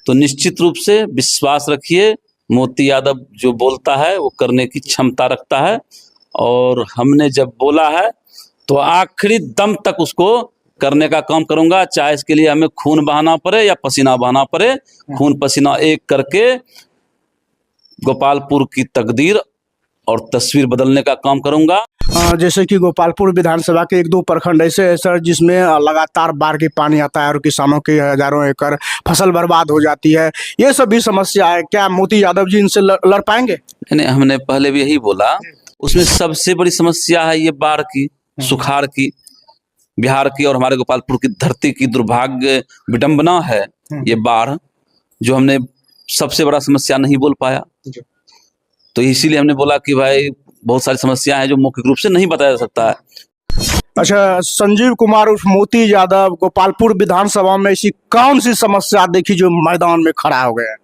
तो निश्चित रूप से विश्वास रखिए, मोती यादव जो बोलता है वो करने की क्षमता रखता है, और हमने जब बोला है तो आखिरी दम तक उसको करने का काम करूंगा, चाहे इसके लिए हमें खून बहाना पड़े या पसीना बहाना पड़े। खून पसीना एक करके गोपालपुर की तकदीर और तस्वीर बदलने का काम करूंगा। जैसे कि गोपालपुर विधानसभा के 1-2 प्रखंड ऐसे है सर जिसमें लगातार बाढ़ की पानी आता है और किसानों की हजारों एकड़ फसल बर्बाद हो जाती है। ये सभी समस्या है, क्या मोती यादव जी इनसे लड़ पाएंगे? नहीं, हमने पहले भी यही बोला। उसमें सबसे बड़ी समस्या है ये बाढ़ की, सुखाड़ की, बिहार की और हमारे गोपालपुर की धरती की दुर्भाग्य विडंबना है ये बाढ़, जो हमने सबसे बड़ा समस्या नहीं बोल पाया। तो इसीलिए हमने बोला कि भाई बहुत सारी समस्याएं हैं जो मौखिक रूप से नहीं बताया जा सकता है। अच्छा, संजीव कुमार उर्फ मोती यादव गोपालपुर विधानसभा में ऐसी कौन सी समस्या देखी जो मैदान में खड़ा हो गया?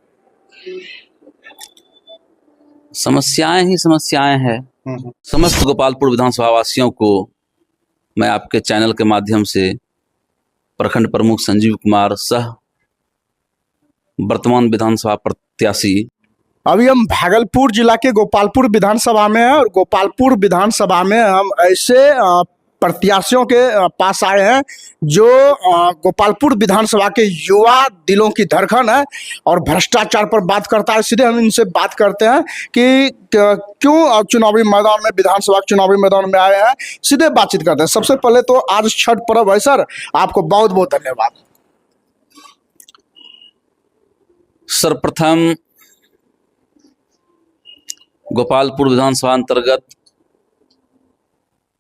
समस्याएं ही समस्याएं हैं। समस्त गोपालपुर विधानसभा वासियों को मैं आपके चैनल के माध्यम से प्रखंड प्रमुख संजीव कुमार सह वर्तमान विधानसभा प्रत्याशी। अभी हम भागलपुर जिला के गोपालपुर विधानसभा में हैं और गोपालपुर विधानसभा में हम ऐसे प्रत्याशियों के पास आए हैं जो गोपालपुर विधानसभा के युवा दिलों की धड़कन है और भ्रष्टाचार पर बात करता है। सीधे हम इनसे बात करते हैं कि क्यों चुनावी मैदान में, विधानसभा चुनावी मैदान में आए हैं। सीधे बातचीत करते हैं। सबसे पहले तो आज छठ पर्व है सर, आपको बहुत बहुत धन्यवाद। सर्वप्रथम गोपालपुर विधानसभा अंतर्गत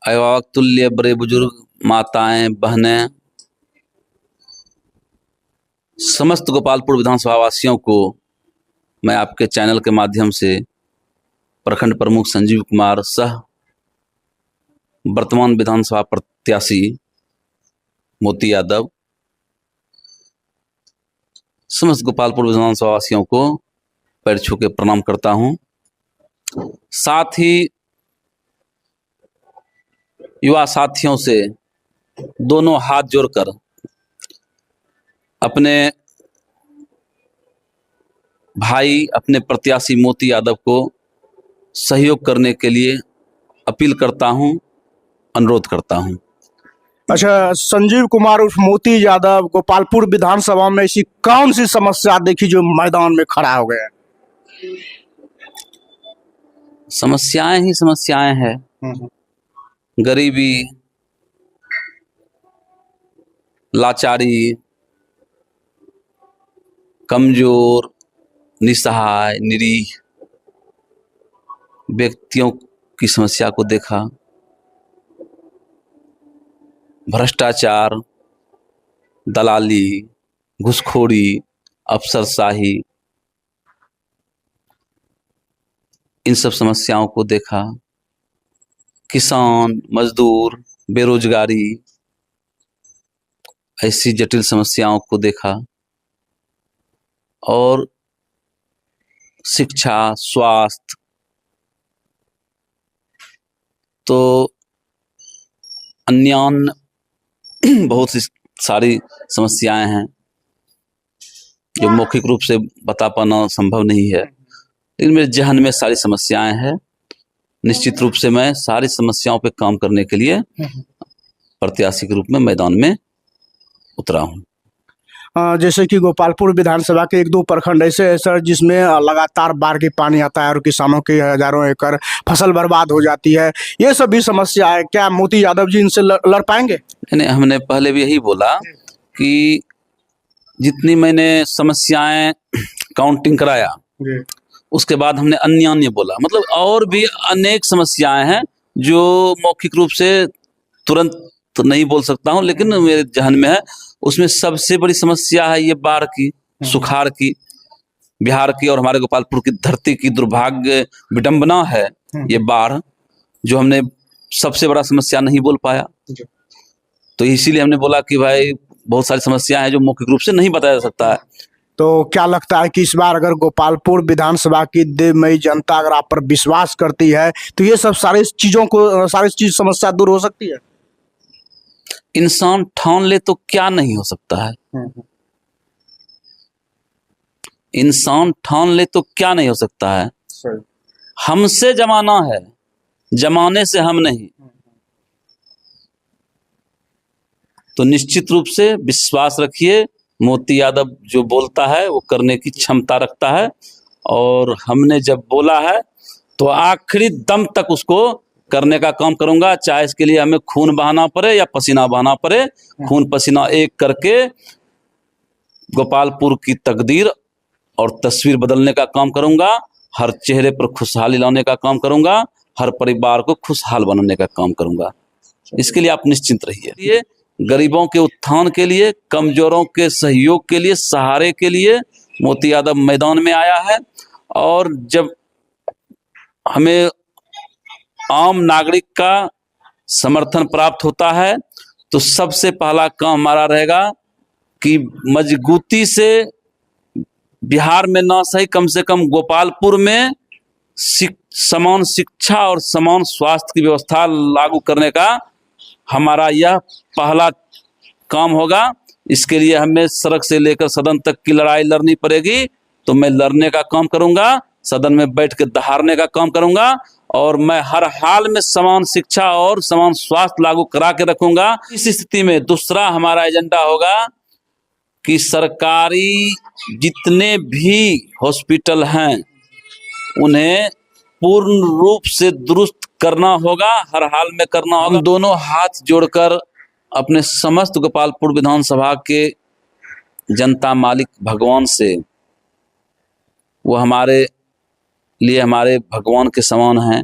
अभिभावक तुल्य बड़े बुजुर्ग, माताएं, बहनें, समस्त गोपालपुर विधानसभा वासियों को मैं आपके चैनल के माध्यम से प्रखंड प्रमुख संजीव कुमार सह वर्तमान विधानसभा प्रत्याशी मोती यादव, समस्त गोपालपुर विधानसभा वासियों को पैर छू के प्रणाम करता हूं। साथ ही युवा साथियों से दोनों हाथ जोड़कर अपने भाई, अपने प्रत्याशी मोती यादव को सहयोग करने के लिए अपील करता हूं, अनुरोध करता हूं। अच्छा, संजीव कुमार उर्फ मोती यादव गोपालपुर विधानसभा में ऐसी कौन सी समस्या देखी जो मैदान में खड़ा हो गया? समस्याएं ही समस्याएं हैं। गरीबी, लाचारी, कमजोर, निसहाय, निरीह व्यक्तियों की समस्या को देखा। भ्रष्टाचार, दलाली, घूसखोरी, अफसरशाही, इन सब समस्याओं को देखा। किसान, मजदूर, बेरोजगारी, ऐसी जटिल समस्याओं को देखा। और शिक्षा, स्वास्थ्य, तो अन्य बहुत सी सारी समस्याएं हैं जो मौखिक रूप से बता पाना संभव नहीं है, लेकिन मेरे जहन में सारी समस्याएं हैं। निश्चित रूप से मैं सारी समस्याओं पे काम करने के लिए प्रत्याशी के रूप में मैदान में उतरा हूं। जैसे कि गोपालपुर विधानसभा के 1-2 प्रखंड ऐसे है सर जिसमें लगातार बाढ़ की पानी आता है और किसानों की हजारों एकड़ फसल बर्बाद हो जाती है। ये सभी समस्या है, क्या मोती यादव जी इनसे लड़ पाएंगे? नहीं, हमने पहले भी यही बोला कि जितनी मैंने समस्याएं काउंटिंग कराया उसके बाद हमने अन्य बोला, मतलब और भी अनेक समस्याएं हैं जो मौखिक रूप से तुरंत तो नहीं बोल सकता हूं, लेकिन मेरे जहन में है। उसमें सबसे बड़ी समस्या है ये बाढ़ की, सुखाड़ की, बिहार की और हमारे गोपालपुर की धरती की दुर्भाग्य विडंबना है ये बाढ़, जो हमने सबसे बड़ा समस्या नहीं बोल पाया। तो इसीलिए हमने बोला कि भाई बहुत सारी समस्याएं हैं जो मौखिक रूप से नहीं बताया जा सकता है। तो क्या लगता है कि इस बार अगर गोपालपुर विधानसभा की देवमयी जनता अगर आप पर विश्वास करती है तो ये सब सारी चीज समस्या दूर हो सकती है? इंसान ठान ले तो क्या नहीं हो सकता है। इंसान ठान ले तो क्या नहीं हो सकता है। सही। हमसे जमाना है, जमाने से हम नहीं। तो निश्चित रूप से विश्वास रखिए, मोती यादव जो बोलता है वो करने की क्षमता रखता है, और हमने जब बोला है तो आखिरी दम तक उसको करने का काम करूंगा, चाहे इसके लिए हमें खून बहाना पड़े या पसीना बहाना पड़े। खून पसीना एक करके गोपालपुर की तकदीर और तस्वीर बदलने का काम करूंगा, हर चेहरे पर खुशहाली लाने का काम करूंगा, हर परिवार को खुशहाल बनाने का काम करूंगा। इसके लिए आप निश्चिंत रहिए। ये गरीबों के उत्थान के लिए, कमजोरों के सहयोग के लिए, सहारे के लिए मोती यादव मैदान में आया है। और जब हमें आम नागरिक का समर्थन प्राप्त होता है तो सबसे पहला काम हमारा रहेगा कि मजबूती से बिहार में ना सही, कम से कम गोपालपुर में समान शिक्षा और समान स्वास्थ्य की व्यवस्था लागू करने का हमारा यह पहला काम होगा। इसके लिए हमें सड़क से लेकर सदन तक की लड़ाई लड़नी पड़ेगी, तो मैं लड़ने का काम करूंगा, सदन में बैठ के दहाड़ने का काम करूंगा, और मैं हर हाल में समान शिक्षा और समान स्वास्थ्य लागू करा के रखूंगा। इस स्थिति में दूसरा हमारा एजेंडा होगा कि सरकारी जितने भी हॉस्पिटल हैं उन्हें पूर्ण रूप से दुरुस्त करना होगा, हर हाल में करना होगा। हम दोनों हाथ जोड़कर अपने समस्त गोपालपुर विधानसभा के जनता मालिक भगवान से, वो हमारे लिए हमारे भगवान के समान हैं,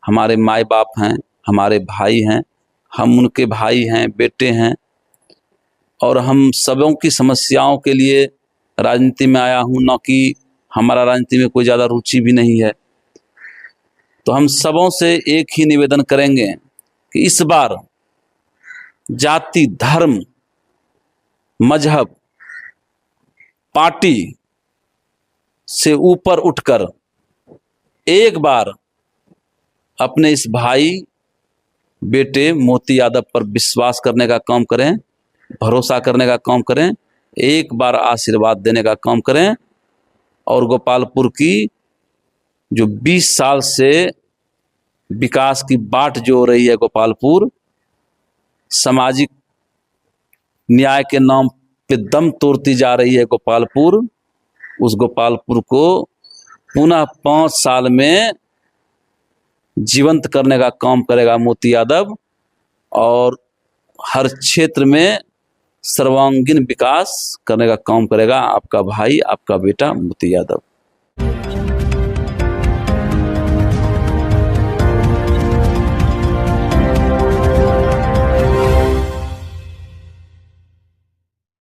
हमारे माई बाप हैं, हमारे भाई हैं, हम उनके भाई हैं, बेटे हैं, और हम सबों की समस्याओं के लिए राजनीति में आया हूँ, ना कि हमारा राजनीति में कोई ज़्यादा रुचि भी नहीं है। तो हम सबों से एक ही निवेदन करेंगे कि इस बार जाति, धर्म, मजहब, पार्टी से ऊपर उठकर एक बार अपने इस भाई बेटे मोती यादव पर विश्वास करने का काम करें, भरोसा करने का काम करें, एक बार आशीर्वाद देने का काम करें, और गोपालपुर की जो 20 साल से विकास की बाट जो हो रही है, गोपालपुर सामाजिक न्याय के नाम पे दम तोड़ती जा रही है गोपालपुर, उस गोपालपुर को पुनः 5 साल में जीवंत करने का काम करेगा मोती यादव, और हर क्षेत्र में सर्वांगीण विकास करने का काम करेगा आपका भाई, आपका बेटा मोती यादव।